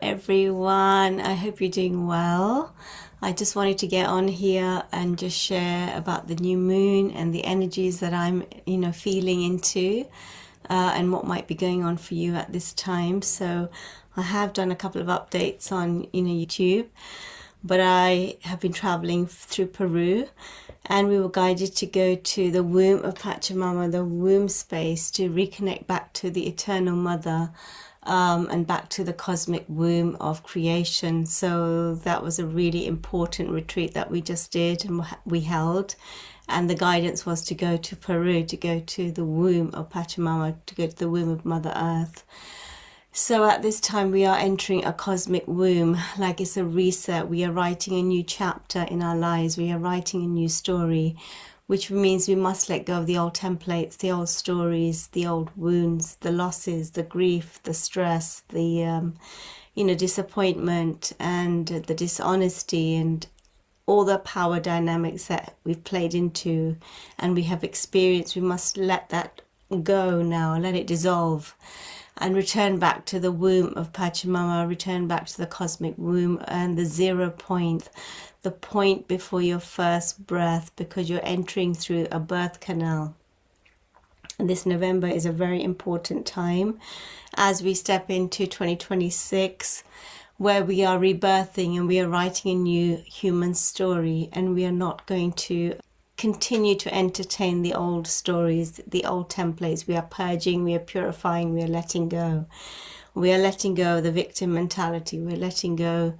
everyone. I hope you're doing well. I just wanted to get on here and just share about the new moon and the energies that I'm, feeling into, and what might be going on for you at this time. So I have done a couple of updates on, YouTube, but I have been traveling through Peru, and we were guided to go to the womb of Pachamama, the womb space, to reconnect back to the Eternal Mother, and back to the cosmic womb of creation. So that was a really important retreat that we just did and we held. And the guidance was to go to Peru, to go to the womb of Pachamama, to go to the womb of Mother Earth. So at this time we are entering a cosmic womb, like it's a reset. We are writing a new chapter in our lives. We are writing a new story, which means we must let go of the old templates, the old stories, the old wounds, the losses, the grief, the stress, the disappointment, and the dishonesty, and all the power dynamics that we've played into and we have experienced. We must let that go now, let it dissolve, and return back to the womb of Pachamama, return back to the cosmic womb and the 0 point, the point before your first breath, because you're entering through a birth canal. And this November is a very important time as we step into 2026, where we are rebirthing and we are writing a new human story, and we are not going to continue to entertain the old stories, the old templates. We are purging, we are purifying, we are letting go. We are letting go of the victim mentality. We're letting go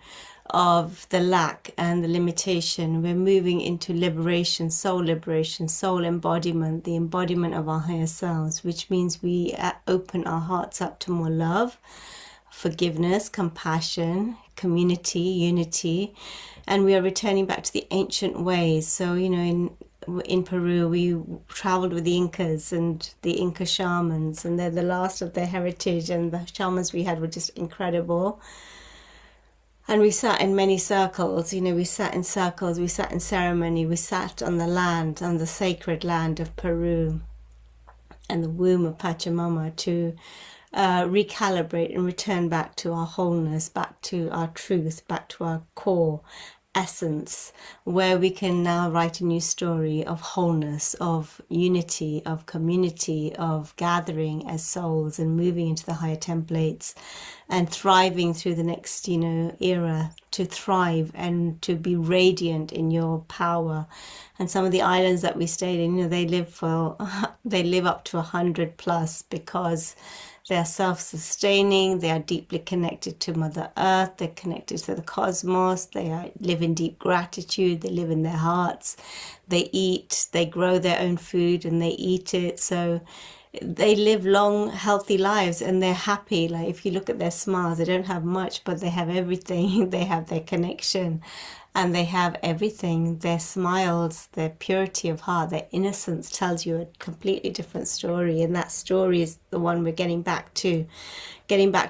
of the lack and the limitation. We're moving into liberation, soul embodiment, the embodiment of our higher selves, which means we open our hearts up to more love, forgiveness, compassion, community, unity, and we are returning back to the ancient ways. So, in Peru, we traveled with the Incas and the Inca shamans, and they're the last of their heritage, and the shamans we had were just incredible. And we sat in many circles, we sat in circles, we sat in ceremony, we sat on the land, on the sacred land of Peru and the womb of Pachamama, to recalibrate and return back to our wholeness, back to our truth, back to our core essence, where we can now write a new story of wholeness, of unity, of community, of gathering as souls and moving into the higher templates and thriving through the next era, to thrive and to be radiant in your power. And some of the islands that we stayed in, they live up to 100 plus, because they are self-sustaining, they are deeply connected to Mother Earth, they're connected to the cosmos, live in deep gratitude, they live in their hearts, they eat, they grow their own food and they eat it. So they live long, healthy lives, and they're happy. Like, if you look at their smiles, they don't have much, but they have everything. They have their connection, and they have everything. Their smiles, their purity of heart, their innocence tells you a completely different story. And that story is the one we're getting back to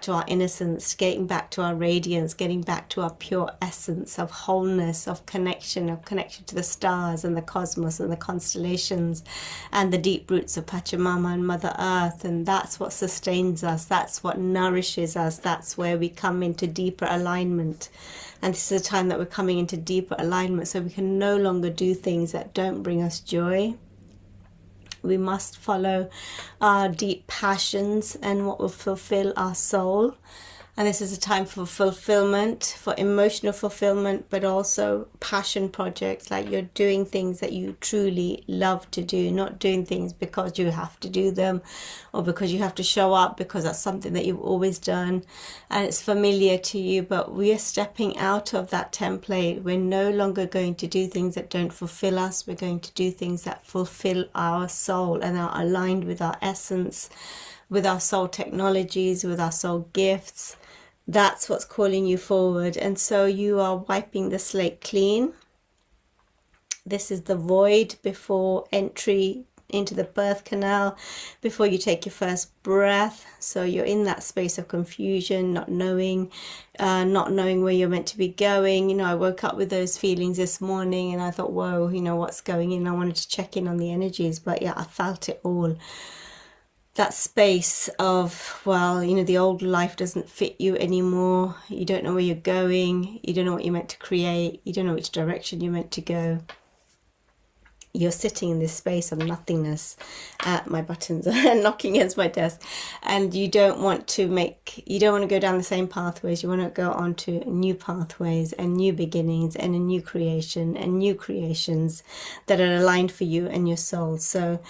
our innocence, getting back to our radiance, getting back to our pure essence of wholeness, of connection to the stars and the cosmos and the constellations and the deep roots of Pachamama and Mother Earth. And that's what sustains us. That's what nourishes us. That's where we come into deeper alignment. And this is a time that we're coming into deeper alignment, so we can no longer do things that don't bring us joy. We must follow our deep passions and what will fulfill our soul. And this is a time for fulfillment, for emotional fulfillment, but also passion projects, like you're doing things that you truly love to do, not doing things because you have to do them or because you have to show up, because that's something that you've always done and it's familiar to you. But we are stepping out of that template. We're no longer going to do things that don't fulfill us. We're going to do things that fulfill our soul and are aligned with our essence, with our soul technologies, with our soul gifts. That's what's calling you forward. And so you are wiping the slate clean. This is the void before entry into the birth canal, before you take your first breath. So you're in that space of confusion, not knowing where you're meant to be going. I woke up with those feelings this morning and I thought, whoa, what's going on? I wanted to check in on the energies, but yeah, I felt it all. that space of, well, you know, the old life doesn't fit you anymore. You don't know where you're going. You don't know what you're meant to create. You don't know which direction you're meant to go. You're sitting in this space of nothingness. My buttons are knocking against my desk. And you don't want to go down the same pathways. You want to go on to new pathways and new beginnings and a new creation and new creations that are aligned for you and your soul. So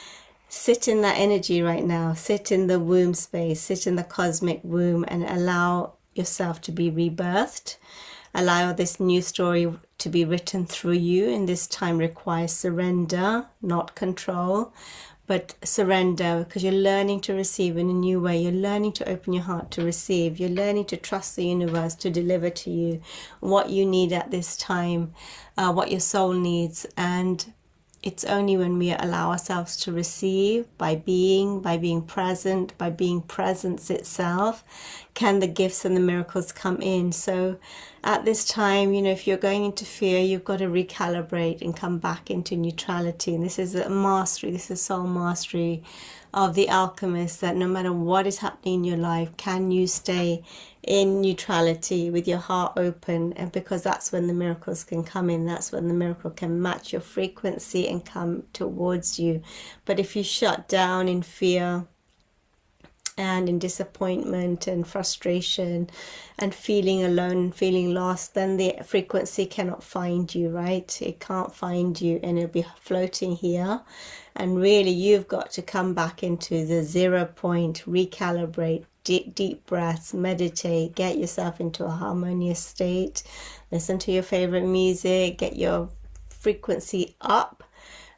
sit in that energy right now. Sit in the womb space. Sit in the cosmic womb and allow yourself to be rebirthed. Allow this new story to be written through you. And this time requires surrender, not control, but surrender, because you're learning to receive in a new way. You're learning to open your heart to receive. You're learning to trust the universe to deliver to you what you need at this time, what your soul needs. And it's only when we allow ourselves to receive, by being present, by being presence itself, can the gifts and the miracles come in. So at this time, you know, if you're going into fear, you've got to recalibrate and come back into neutrality. And this is a mastery, this is soul mastery of the alchemist, that no matter what is happening in your life, can you stay in neutrality with your heart open? And because that's when the miracles can come in, that's when the miracle can match your frequency and come towards you. But if you shut down in fear and in disappointment and frustration and feeling alone and feeling lost, then the frequency cannot find you, right? It can't find you, and it'll be floating here. And really, you've got to come back into the 0 point, recalibrate, deep breaths, meditate, get yourself into a harmonious state, listen to your favorite music, get your frequency up,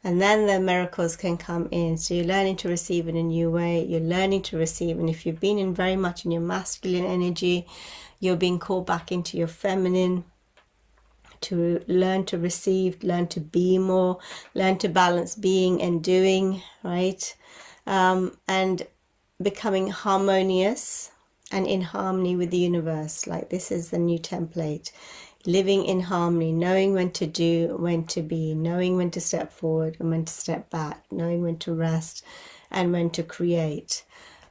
and then the miracles can come in. So you're learning to receive in a new way. You're learning to receive. And if you've been in very much in your masculine energy, you're being called back into your feminine, to learn to receive, learn to be more, learn to balance being and doing, right? And becoming harmonious and in harmony with the universe. Like, this is the new template. Living in harmony, knowing when to do, when to be, knowing when to step forward and when to step back, knowing when to rest and when to create.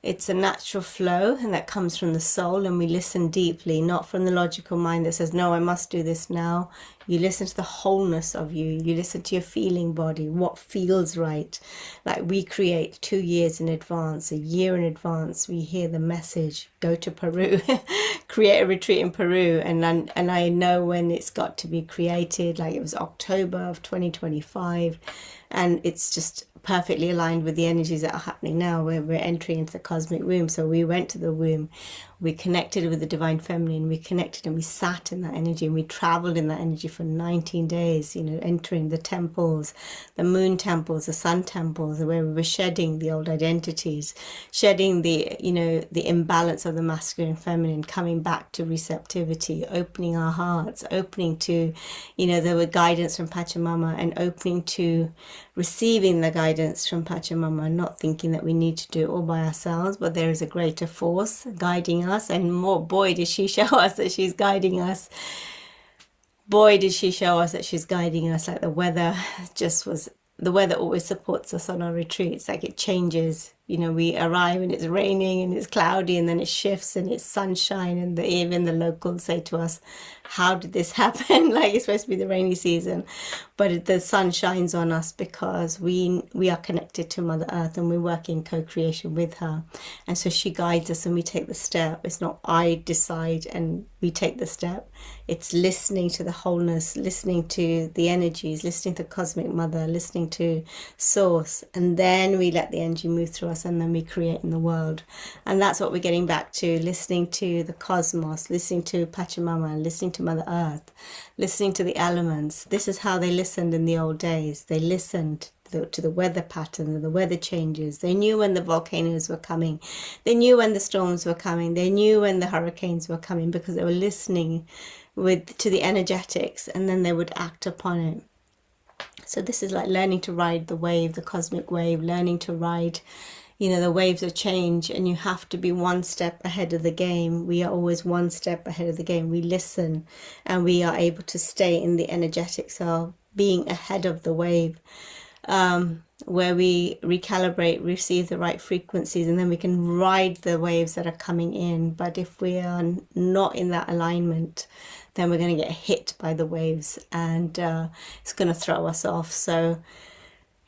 It's a natural flow, and that comes from the soul, and we listen deeply, not from the logical mind that says, no, I must do this now. You listen to the wholeness of you. You listen to your feeling body, what feels right. Like, we create 2 years in advance, a year in advance. We hear the message, go to Peru, create a retreat in Peru. And I know when it's got to be created, like it was October of 2025. And it's just perfectly aligned with the energies that are happening now, where we're entering into the cosmic womb. So we went to the womb, we connected with the divine feminine, we connected and we sat in that energy, and we traveled in that energy for 19 days, you know, entering the temples, the moon temples, the sun temples, where we were shedding the old identities, shedding the, you know, the imbalance of the masculine and feminine, coming back to receptivity, opening our hearts, opening to, you know, there were guidance from Patchamama, and opening to receiving the guidance from Patchamama, not thinking that we need to do it all by ourselves, but there is a greater force guiding us. And more, boy, did she show us that she's guiding us. Boy, did she show us that she's guiding us. Like, the weather always supports us on our retreats. Like, it changes. You know, we arrive and it's raining and it's cloudy, and then it shifts and it's sunshine, and even the locals say to us, how did this happen? Like, it's supposed to be the rainy season, but the sun shines on us because we are connected to Mother Earth, and we work in co-creation with her. And so she guides us, and we take the step. It's not I decide and we take the step. It's listening to the wholeness, listening to the energies, listening to Cosmic Mother, listening to Source, and then we let the energy move through us, and then we create in the world. And that's what we're getting back to, listening to the cosmos, listening to Pachamama, listening to Mother Earth, listening to the elements. This is how they listened in the old days. They listened to the weather pattern and the weather changes. They knew when the volcanoes were coming. They knew when the storms were coming. They knew when the hurricanes were coming, because they were listening to the energetics, and then they would act upon it. So this is like learning to ride the wave, the cosmic wave, learning to ride, you know, the waves of change, and you have to be one step ahead of the game. We are always one step ahead of the game. We listen, and we are able to stay in the energetics of being ahead of the wave. where we recalibrate, receive the right frequencies, and then we can ride the waves that are coming in. But if we are not in that alignment, then we're going to get hit by the waves, and it's going to throw us off. So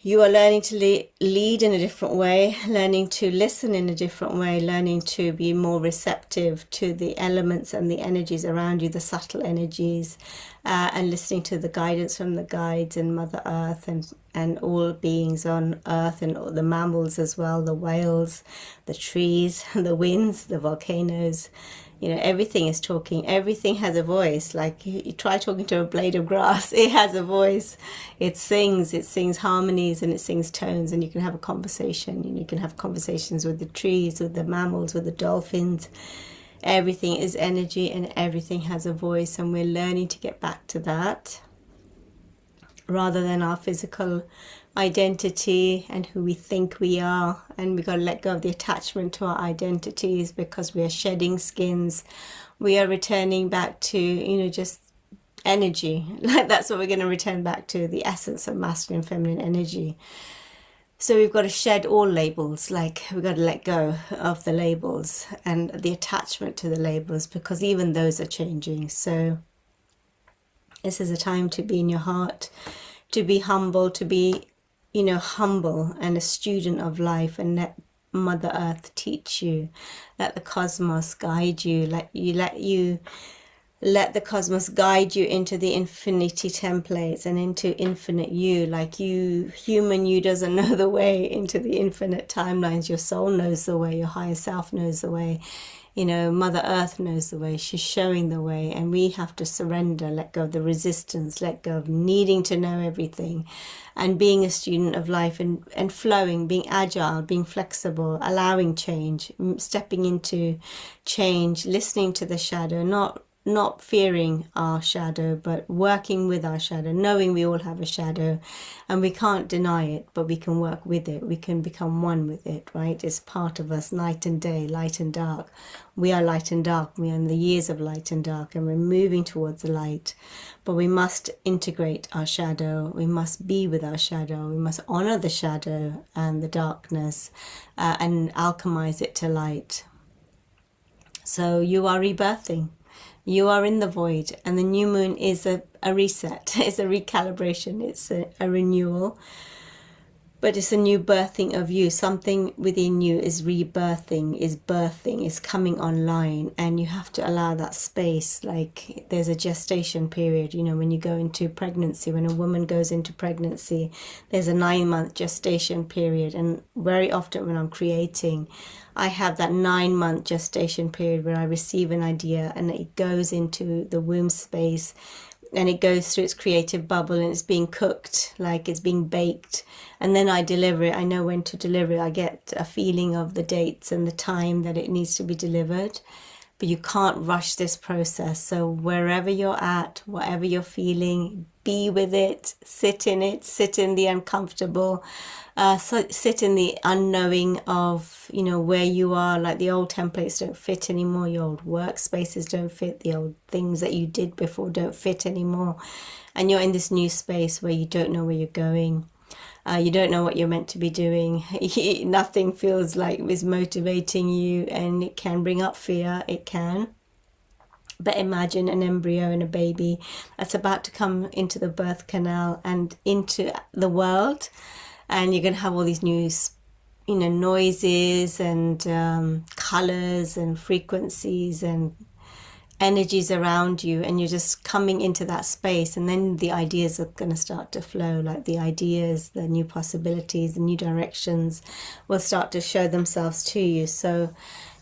you are learning to lead in a different way, learning to listen in a different way, learning to be more receptive to the elements and the energies around you, the subtle energies, and listening to the guidance from the guides and Mother Earth and all beings on Earth, and all the mammals as well, the whales, the trees, the winds, the volcanoes. You know, everything is talking. Everything has a voice. Like you try talking to a blade of grass, it has a voice. It sings harmonies, and it sings tones, and you can have a conversation. And you can have conversations with the trees, with the mammals, with the dolphins. Everything is energy, and everything has a voice, and we're learning to get back to that, rather than our physical identity and who we think we are. And we got to let go of the attachment to our identities, because we are shedding skins. We are returning back to, you know, just energy. Like that's what we're going to return back to, the essence of masculine and feminine energy. So we've got to shed all labels. Like we've got to let go of the labels and the attachment to the labels, because even those are changing. So this is a time to be in your heart, to be humble, to be, you know, humble and a student of life, and let Mother Earth teach you. Let the cosmos guide you. Let the cosmos guide you into the infinity templates and into infinite you. Like you, human you doesn't know the way into the infinite timelines. Your soul knows the way. Your higher self knows the way. You know, Mother Earth knows the way. She's showing the way, and we have to surrender, let go of the resistance, let go of needing to know everything, and being a student of life, and flowing, being agile, being flexible, allowing change, stepping into change, listening to the shadow, not fearing our shadow, but working with our shadow, knowing we all have a shadow and we can't deny it, but we can work with it. We can become one with it, right? It's part of us, night and day, light and dark. We are light and dark. We are in the years of light and dark, and we're moving towards the light. But we must integrate our shadow. We must be with our shadow. We must honor the shadow and the darkness, and alchemize it to light. So you are rebirthing. You are in the void, and the new moon is a reset. It's a recalibration. It's a renewal. But it's a new birthing of you. Something within you is rebirthing, is coming online, and you have to allow that space. Like there's a gestation period, you know, when you go into pregnancy, when a woman goes into pregnancy, there's a 9-month gestation period. And very often when I'm creating, I have that 9-month gestation period where I receive an idea and it goes into the womb space, and it goes through its creative bubble, and it's being cooked, like it's being baked, and then I deliver it. I know when to deliver it. I get a feeling of the dates and the time that it needs to be delivered. But you can't rush this process. So wherever you're at, whatever you're feeling, be with it, sit in the uncomfortable, sit in the unknowing of, you know, where you are. Like the old templates don't fit anymore, your old workspaces don't fit, the old things that you did before don't fit anymore, and you're in this new space where you don't know where you're going. You don't know what you're meant to be doing. Nothing feels like is motivating you, and it can bring up fear. It can. But imagine an embryo and a baby that's about to come into the birth canal and into the world, and you're going to have all these new, you know, noises and colors and frequencies and energies around you, and you're just coming into that space. And then the ideas are going to start to flow, like the ideas, the new possibilities, the new directions will start to show themselves to you. So,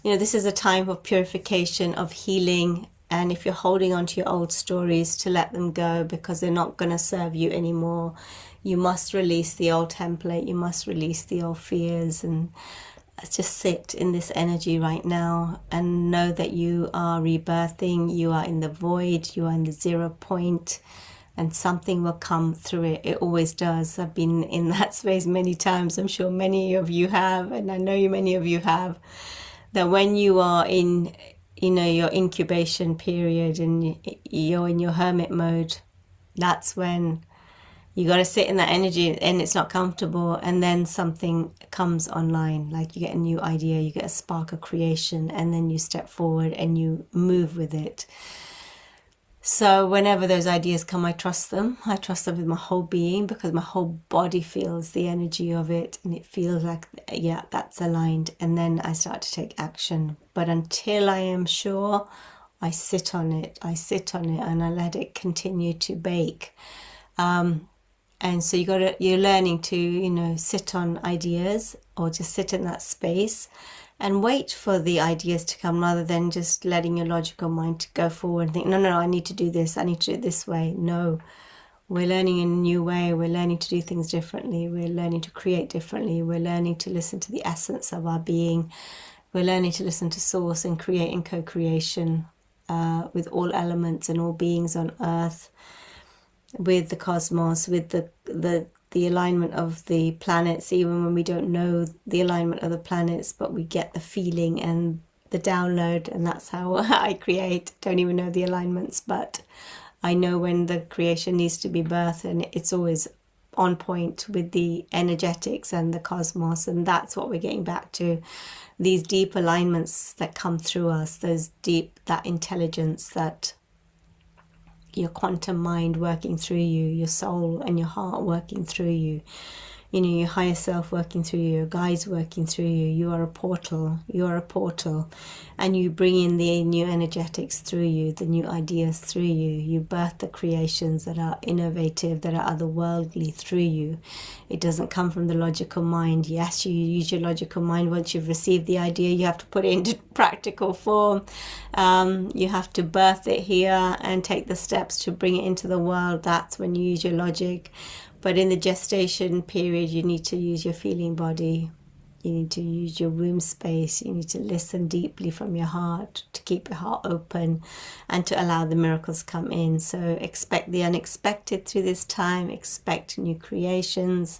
you know, this is a time of purification, of healing. And if you're holding on to your old stories, to let them go, because they're not going to serve you anymore. You must release the old template. You must release the old fears, and just sit in this energy right now and know that you are rebirthing. You are in the void. You are in the 0 point, and something will come through it. It always does. I've been in that space many times. I'm sure many of you have, and I know many of you have, that when you are in, you know, your incubation period and you're in your hermit mode, that's when You got to sit in that energy, and it's not comfortable, and then something comes online, like you get a new idea, you get a spark of creation, and then you step forward and you move with it. So whenever those ideas come, I trust them. I trust them with my whole being, because my whole body feels the energy of it, and it feels like, yeah, that's aligned. And then I start to take action. But until I am sure, I sit on it. I sit on it, and I let it continue to bake. And so you're learning to, sit on ideas, or just sit in that space and wait for the ideas to come, rather than just letting your logical mind to go forward and think, no, I need to do this, I need to do it this way. No, we're learning in a new way. We're learning to do things differently. We're learning to create differently. We're learning to listen to the essence of our being. We're learning to listen to source and create in co-creation with all elements and all beings on earth, with the cosmos, with the alignment of the planets, even when we don't know the alignment of the planets, but we get the feeling and the download, and that's how I create. Don't even know the alignments, but I know when the creation needs to be birthed, and it's always on point with the energetics and the cosmos, and that's what we're getting back to. These deep alignments that come through us, that intelligence, that your quantum mind working through you, your soul and your heart working through you, your higher self working through you, your guides working through you. You are a portal. You are a portal. And you bring in the new energetics through you, the new ideas through you. You birth the creations that are innovative, that are otherworldly through you. It doesn't come from the logical mind. Yes, you use your logical mind. Once you've received the idea, you have to put it into practical form. You have to birth it here and take the steps to bring it into the world. That's when you use your logic. But in the gestation period, you need to use your feeling body. You need to use your womb space. You need to listen deeply from your heart, to keep your heart open and to allow the miracles come in. So expect the unexpected through this time. Expect new creations.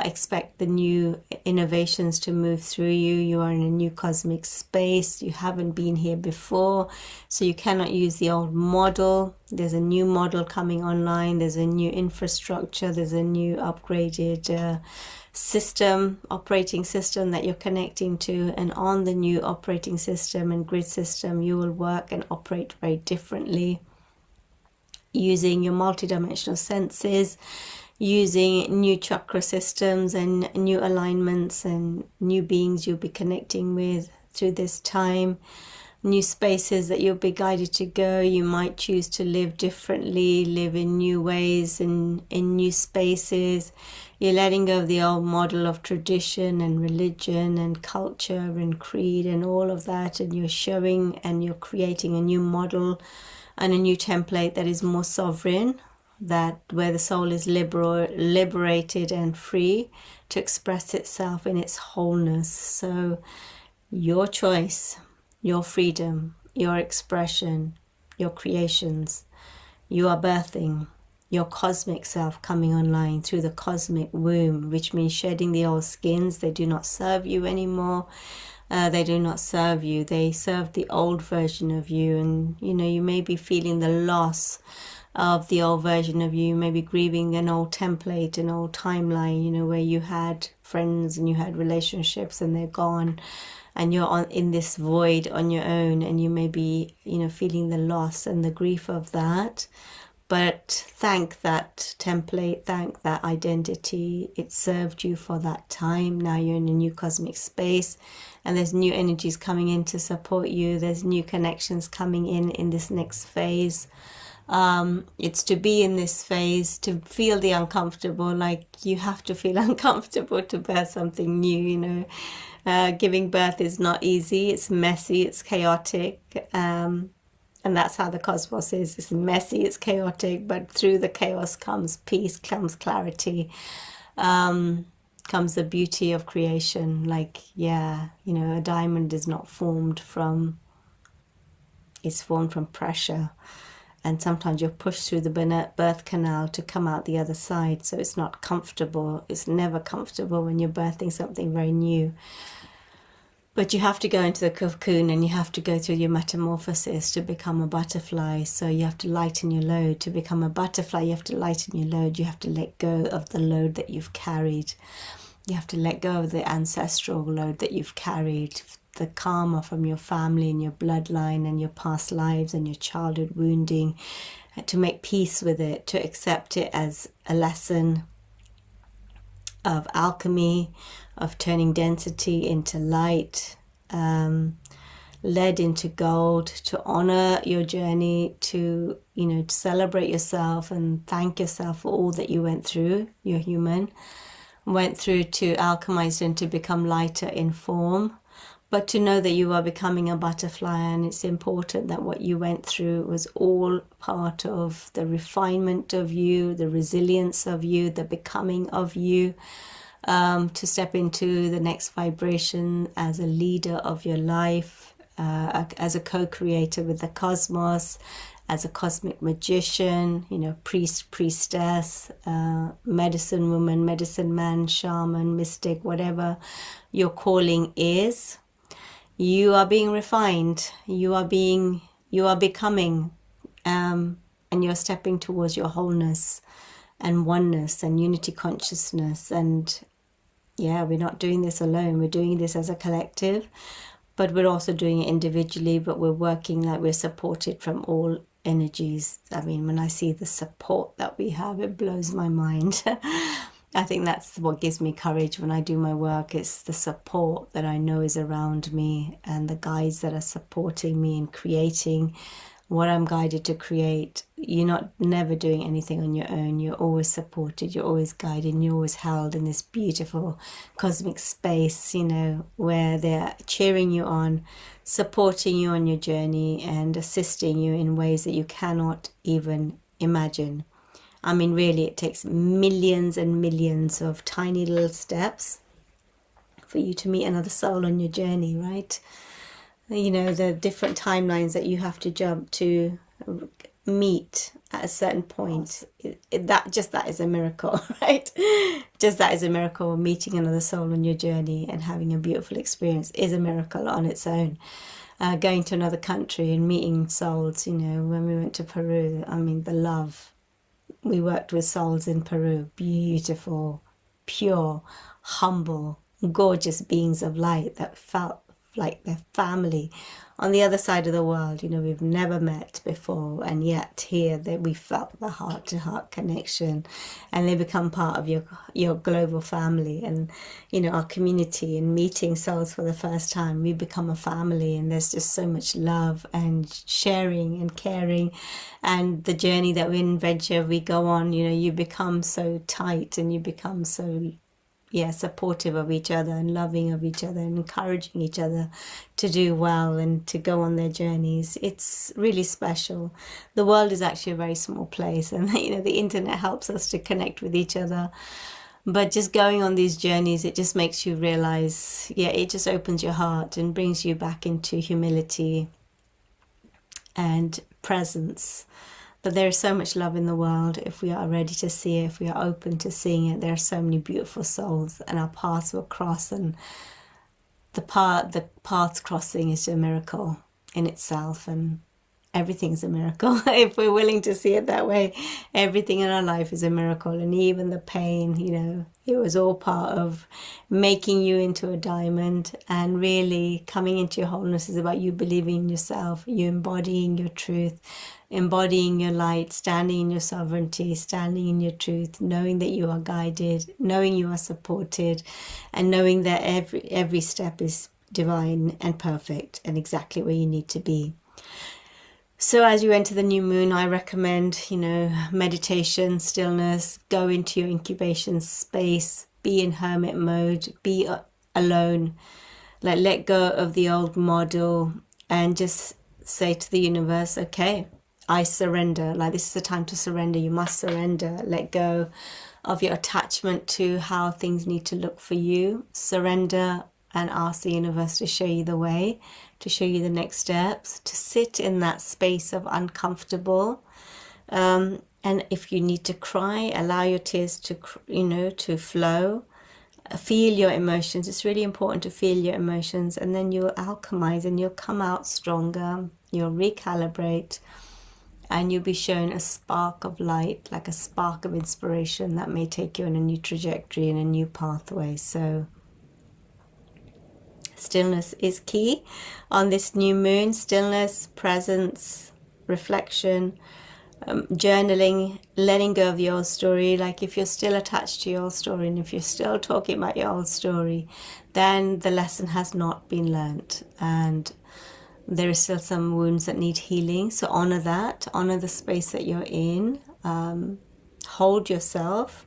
Expect the new innovations to move through you. You are in a new cosmic space. You haven't been here before, so you cannot use the old model. There's a new model coming online. There's a new infrastructure. There's a new upgraded operating system that you're connecting to. And on the new operating system and grid system, you will work and operate very differently, using your multidimensional senses, using new chakra systems and new alignments and new beings you'll be connecting with through this time, new spaces that you'll be guided to go. You might choose to live differently, live in new ways and in new spaces. You're letting go of the old model of tradition and religion and culture and creed and all of that, and you're showing and you're creating a new model and a new template that is more sovereign, that where the soul is liberated and free to express itself in its wholeness. So your choice, your freedom, your expression, your creations, you are birthing your cosmic self coming online through the cosmic womb, which means shedding the old skins. They do not serve you anymore. They do not serve you. They serve the old version of you. And you may be feeling the loss of the old version of you, maybe grieving an old template, an old timeline, where you had friends and you had relationships and they're gone, and you're in this void on your own, and you may be, feeling the loss and the grief of that. But thank that template, thank that identity. It served you for that time. Now you're in a new cosmic space, and there's new energies coming in to support you. There's new connections coming in this next phase. It's to be in this phase, to feel the uncomfortable, like you have to feel uncomfortable to birth something new, giving birth is not easy. It's messy, it's chaotic, and that's how the cosmos is. It's messy, it's chaotic, but through the chaos comes peace, comes clarity, comes the beauty of creation. Like, a diamond is not formed from, it's formed from pressure. And sometimes you're pushed through the birth canal to come out the other side. So it's not comfortable. It's never comfortable when you're birthing something very new. But you have to go into the cocoon and you have to go through your metamorphosis to become a butterfly. So you have to lighten your load. To become a butterfly, you have to lighten your load. You have to let go of the load that you've carried. You have to let go of the ancestral load that you've carried, the karma from your family and your bloodline and your past lives and your childhood wounding, to make peace with it, to accept it as a lesson of alchemy, of turning density into light, lead into gold, to honor your journey, to, to celebrate yourself and thank yourself for all that you went through. You're human. Went through to alchemize and to become lighter in form, but to know that you are becoming a butterfly, and it's important that what you went through was all part of the refinement of you, the resilience of you, the becoming of you, to step into the next vibration as a leader of your life, as a co-creator with the cosmos, as a cosmic magician, priest, priestess, medicine woman, medicine man, shaman, mystic, whatever your calling is. You are being refined. You are becoming, and you're stepping towards your wholeness and oneness and unity consciousness. And yeah, we're not doing this alone. We're doing this as a collective, but we're also doing it individually, but we're working like we're supported from all energies. I mean, when I see the support that we have, it blows my mind. I think that's what gives me courage when I do my work. It's the support that I know is around me and the guides that are supporting me in creating what I'm guided to create. You're never doing anything on your own. You're always supported, you're always guided, you're always held in this beautiful cosmic space, where they're cheering you on, supporting you on your journey and assisting you in ways that you cannot even imagine. I mean, really, it takes millions and millions of tiny little steps for you to meet another soul on your journey, right? The different timelines that you have to jump to meet at a certain point. That is a miracle, right? Just that is a miracle. Meeting another soul on your journey and having a beautiful experience is a miracle on its own. Going to another country and meeting souls, when we went to Peru, I mean, the love. We worked with souls in Peru, beautiful, pure, humble, gorgeous beings of light that felt like their family on the other side of the world. We've never met before, and yet here that we felt the heart-to-heart connection, and they become part of your global family and our community. And meeting souls for the first time, we become a family, and there's just so much love and sharing and caring. And the journey that we go on, you become so tight, and you become so supportive of each other and loving of each other and encouraging each other to do well and to go on their journeys. It's really special. The world is actually a very small place, and the internet helps us to connect with each other. But just going on these journeys, it just makes you realize, it just opens your heart and brings you back into humility and presence. But there is so much love in the world if we are ready to see it, if we are open to seeing it. There are so many beautiful souls, and our paths will cross, and the paths crossing is a miracle in itself, and everything's a miracle. If we're willing to see it that way, everything in our life is a miracle. And even the pain, it was all part of making you into a diamond. And really coming into your wholeness is about you believing in yourself, you embodying your truth, embodying your light, standing in your sovereignty, standing in your truth, knowing that you are guided, knowing you are supported, and knowing that every step is divine and perfect and exactly where you need to be. So as you enter the new moon, I recommend, meditation, stillness, go into your incubation space, be in hermit mode, be alone, let go of the old model, and just say to the universe, okay, I surrender. This is the time to surrender. You must surrender. Let go of your attachment to how things need to look for you. Surrender and ask the universe to show you the way, to show you the next steps, to sit in that space of uncomfortable. And if you need to cry, allow your tears to, to flow. Feel your emotions. It's really important to feel your emotions, and then you'll alchemize and you'll come out stronger. You'll recalibrate, and you'll be shown a spark of light, like a spark of inspiration that may take you on a new trajectory and a new pathway. So stillness is key on this new moon. Stillness, presence, reflection, journaling, letting go of the old story. Like if you're still attached to your old story, and if you're still talking about your old story, then the lesson has not been learnt, and there is still some wounds that need healing. So honor that, honor the space that you're in, hold yourself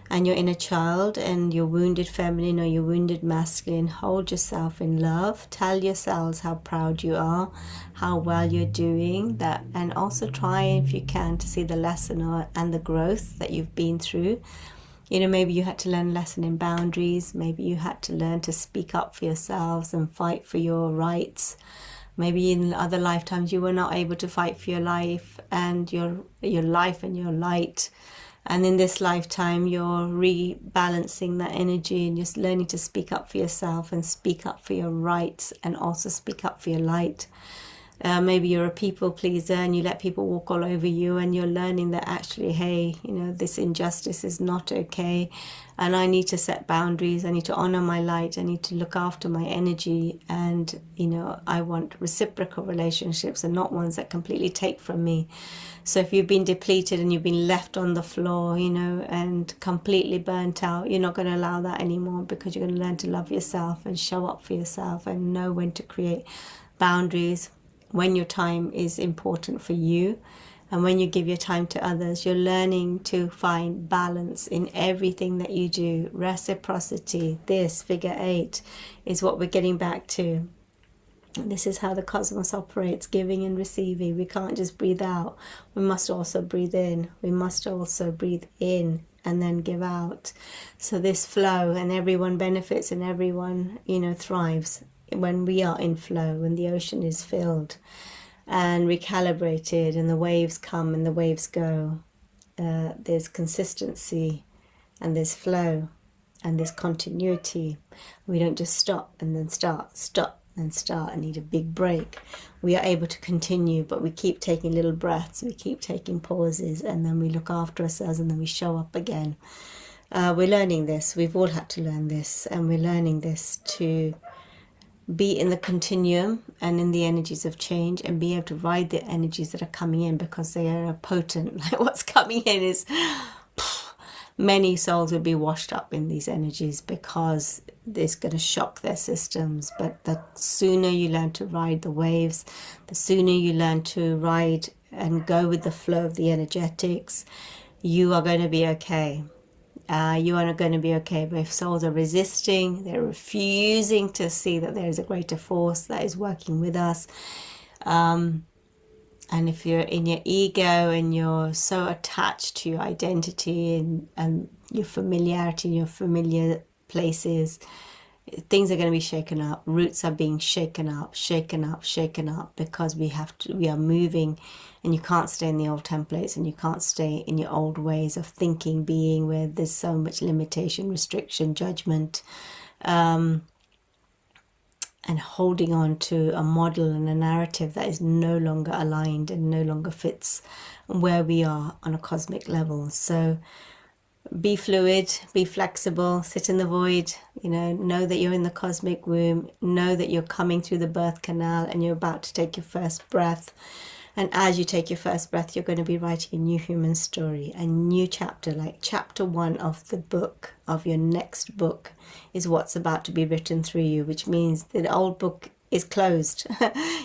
and your inner child and your wounded feminine or your wounded masculine. Hold yourself in love. Tell yourselves how proud you are, how well you're doing that, and also try, if you can, to see the lesson and the growth that you've been through. You know, maybe you had to learn a lesson in boundaries. Maybe you had to learn to speak up for yourselves and fight for your rights. Maybe in other lifetimes you were not able to fight for your life and your life and your light. And in this lifetime, you're rebalancing that energy and just learning to speak up for yourself and speak up for your rights and also speak up for your light. Maybe you're a people pleaser and you let people walk all over you, and you're learning that actually, hey, you know, this injustice is not okay, and I need to set boundaries. I need to honor my light. I need to look after my energy, and you know, I want reciprocal relationships and not ones that completely take from me. So if you've been depleted and you've been left on the floor, you know, and completely burnt out, you're not going to allow that anymore, because you're going to learn to love yourself and show up for yourself and know when to create boundaries, when your time is important for you, and when you give your time to others. You're learning to find balance in everything that you do. Reciprocity, this figure 8 is what we're getting back to. This is how the cosmos operates, giving and receiving. We can't just breathe out. We must also breathe in. We must also breathe in and then give out. So this flow, and everyone benefits and everyone, you know, thrives when we are in flow, when the ocean is filled and recalibrated and the waves come and the waves go. There's consistency and there's flow and there's continuity. We don't just stop and then stop and start and need a big break. We are able to continue, but we keep taking little breaths, we keep taking pauses, and then we look after ourselves, and then we show up again. We're learning this. We've all had to learn this, and we're learning this to be in the continuum and in the energies of change, and be able to ride the energies that are coming in, because they are potent. Like what's coming in is many souls will be washed up in these energies because it's going to shock their systems. But the sooner you learn to ride the waves, the sooner you learn to ride and go with the flow of the energetics, you are going to be okay. You are going to be okay. But if souls are resisting, they're refusing to see that there is a greater force that is working with us, and if you're in your ego and you're so attached to your identity and your familiarity and your familiar places, things are going to be shaken up. Roots are being shaken up, because we are moving, and you can't stay in the old templates, and you can't stay in your old ways of thinking, being, where there's so much limitation, restriction, judgment, and holding on to a model and a narrative that is no longer aligned and no longer fits where we are on a cosmic level. So be fluid, be flexible, sit in the void, know that you're in the cosmic womb, know that you're coming through the birth canal and you're about to take your first breath. And as you take your first breath, you're going to be writing a new human story, a new chapter, like chapter 1 of the book, of your next book, is what's about to be written through you, which means the old book is closed.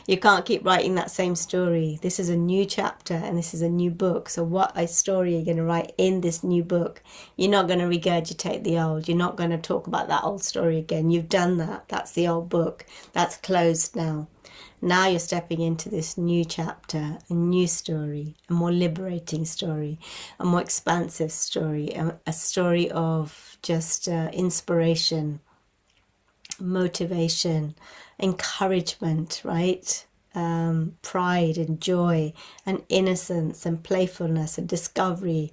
You can't keep writing that same story. This is a new chapter and this is a new book. So what a story you're going to write in this new book. You're not going to regurgitate the old. You're not going to talk about that old story again. You've done that. That's the old book. That's closed now. Now you're stepping into this new chapter, a new story, a more liberating story, a more expansive story, a story of just inspiration, motivation, encouragement, right? Pride and joy and innocence and playfulness and discovery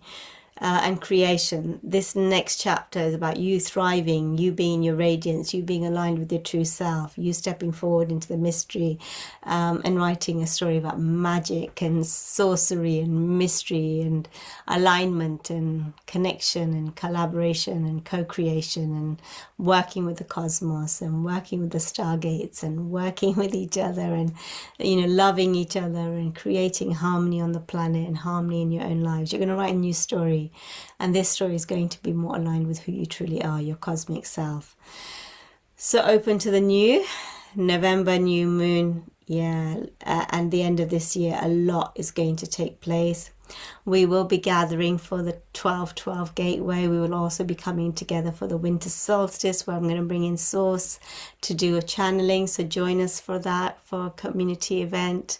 and creation. This next chapter is about you thriving, you being your radiance, you being aligned with your true self, you stepping forward into the mystery, and writing a story about magic and sorcery and mystery and alignment and connection and collaboration and co-creation and working with the cosmos and working with the stargates and working with each other and, you know, loving each other and creating harmony on the planet and harmony in your own lives. You're going to write a new story, and this story is going to be more aligned with who you truly are, your cosmic self. So open to the new. November, new moon, and the end of this year, a lot is going to take place. We will be gathering for the 12/12 gateway. We will also be coming together for the winter solstice, where I'm going to bring in Source to do a channeling. So join us for that, for a community event.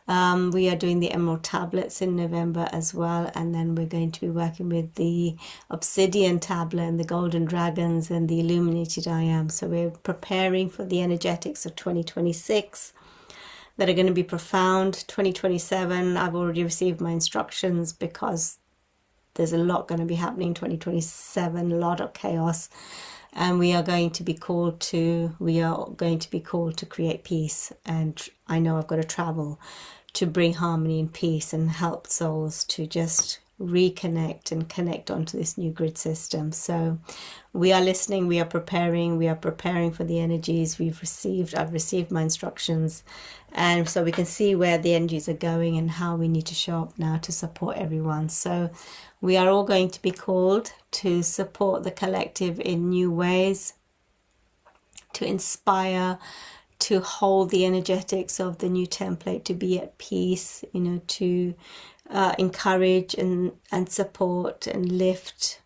We are doing the emerald tablets in November as well, and then we're going to be working with the Obsidian tablet and the golden dragons and the Illuminated I Am. So we're preparing for the energetics of 2026 that are going to be profound. 2027, I've already received my instructions because there's a lot going to be happening. 2027, a lot of chaos, and we are going to be called to create peace. And I know I've got to travel to bring harmony and peace and help souls to just reconnect and connect onto this new grid system. So we are listening, we are preparing for the energies. I've received my instructions, and so we can see where the energies are going and how we need to show up now to support everyone. So we are all going to be called to support the collective in new ways, to inspire, to hold the energetics of the new template, to be at peace, you know, to encourage and support and lift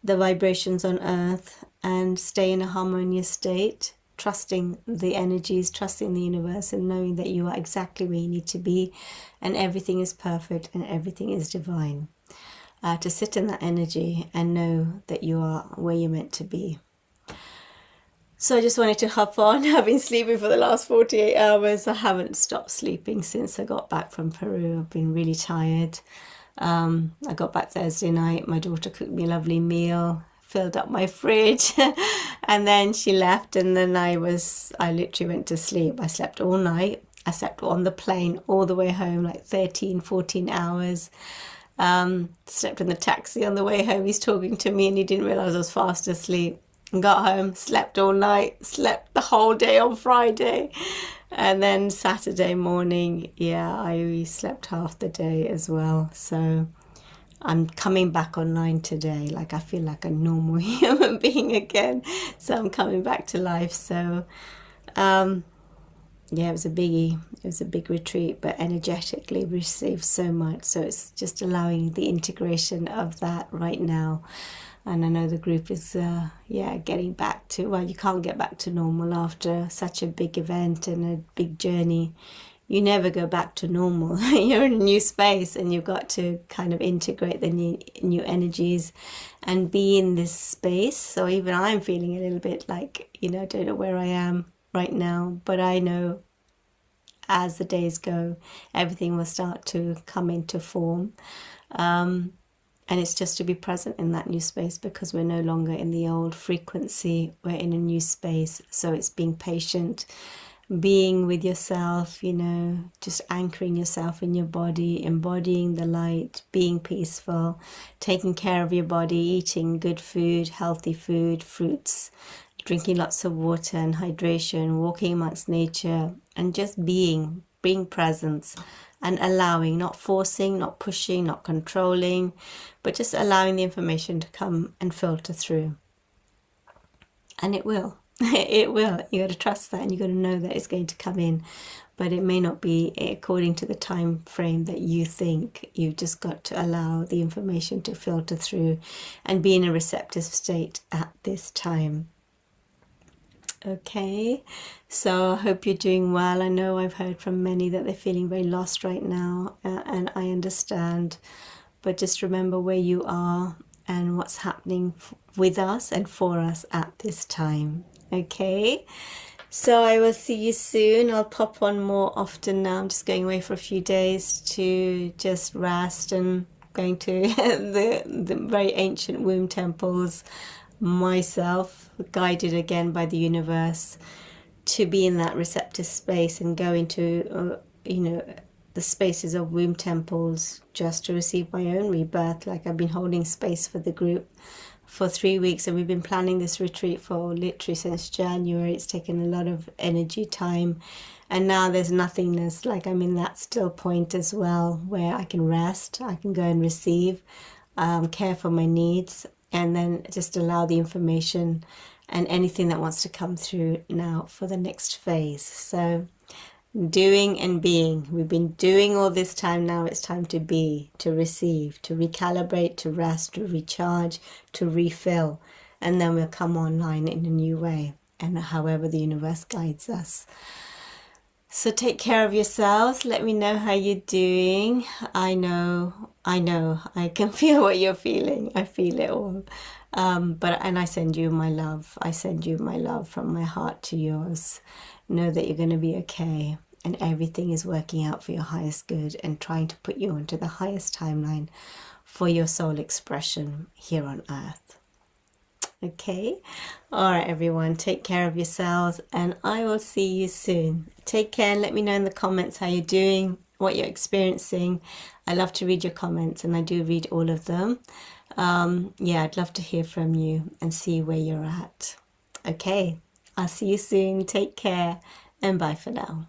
the vibrations on earth and stay in a harmonious state, trusting the energies, trusting the universe, and knowing that you are exactly where you need to be and everything is perfect and everything is divine. To sit in that energy and know that you are where you're meant to be. So I just wanted to hop on. I've been sleeping for the last 48 hours. I haven't stopped sleeping since I got back from Peru. I've been really tired. I got back Thursday night. My daughter cooked me a lovely meal, filled up my fridge, and then she left, and then I literally went to sleep. I slept all night. I slept on the plane all the way home, like 13, 14 hours. Slept in the taxi on the way home. He's talking to me and he didn't realize I was fast asleep. Got home, slept all night, slept the whole day on Friday, and then Saturday morning, I slept half the day as well. So I'm coming back online today, like I feel like a normal human being again. So I'm coming back to life. So it was a biggie. It was a big retreat, but energetically we received so much. So it's just allowing the integration of that right now. And I know the group is, getting back to, well, you can't get back to normal after such a big event and a big journey. You never go back to normal. You're in a new space and you've got to kind of integrate the new energies and be in this space. So even I'm feeling a little bit like, I don't know where I am right now, but I know as the days go, everything will start to come into form. And it's just to be present in that new space because we're no longer in the old frequency. We're in a new space. So it's being patient, being with yourself, just anchoring yourself in your body, embodying the light, being peaceful, taking care of your body, eating good food, healthy food, fruits, drinking lots of water and hydration, walking amongst nature, and just being present. And allowing, not forcing, not pushing, not controlling, but just allowing the information to come and filter through. And it will. It will. You got to trust that, and you got to know that it's going to come in. But it may not be according to the time frame that you think. You've just got to allow the information to filter through and be in a receptive state at this time. Okay, so I hope you're doing well. I know I've heard from many that they're feeling very lost right now, and I understand, but just remember where you are and what's happening with us and for us at this time. Okay, so I will see you soon. I'll pop on more often now. I'm just going away for a few days to just rest and going to the very ancient womb temples myself, guided again by the universe to be in that receptive space and go into, the spaces of womb temples just to receive my own rebirth. Like, I've been holding space for the group for 3 weeks, and we've been planning this retreat for literally since January. It's taken a lot of energy, time, and now there's nothingness. Like, I'm in that still point as well, where I can rest, I can go and receive, care for my needs, and then just allow the information and anything that wants to come through now for the next phase. So doing and being. We've been doing all this time. Now it's time to be, to receive, to recalibrate, to rest, to recharge, to refill. And then we'll come online in a new way, and however the universe guides us. So take care of yourselves. Let me know how you're doing. I know. I can feel what you're feeling. I feel it all. And I send you my love. I send you my love from my heart to yours. Know that you're going to be okay, and everything is working out for your highest good and trying to put you onto the highest timeline for your soul expression here on earth. Okay? All right, everyone. Take care of yourselves, and I will see you soon. Take care, and let me know in the comments how you're doing, what you're experiencing. I love to read your comments, and I do read all of them. I'd love to hear from you and see where you're at. Okay, I'll see you soon. Take care, and bye for now.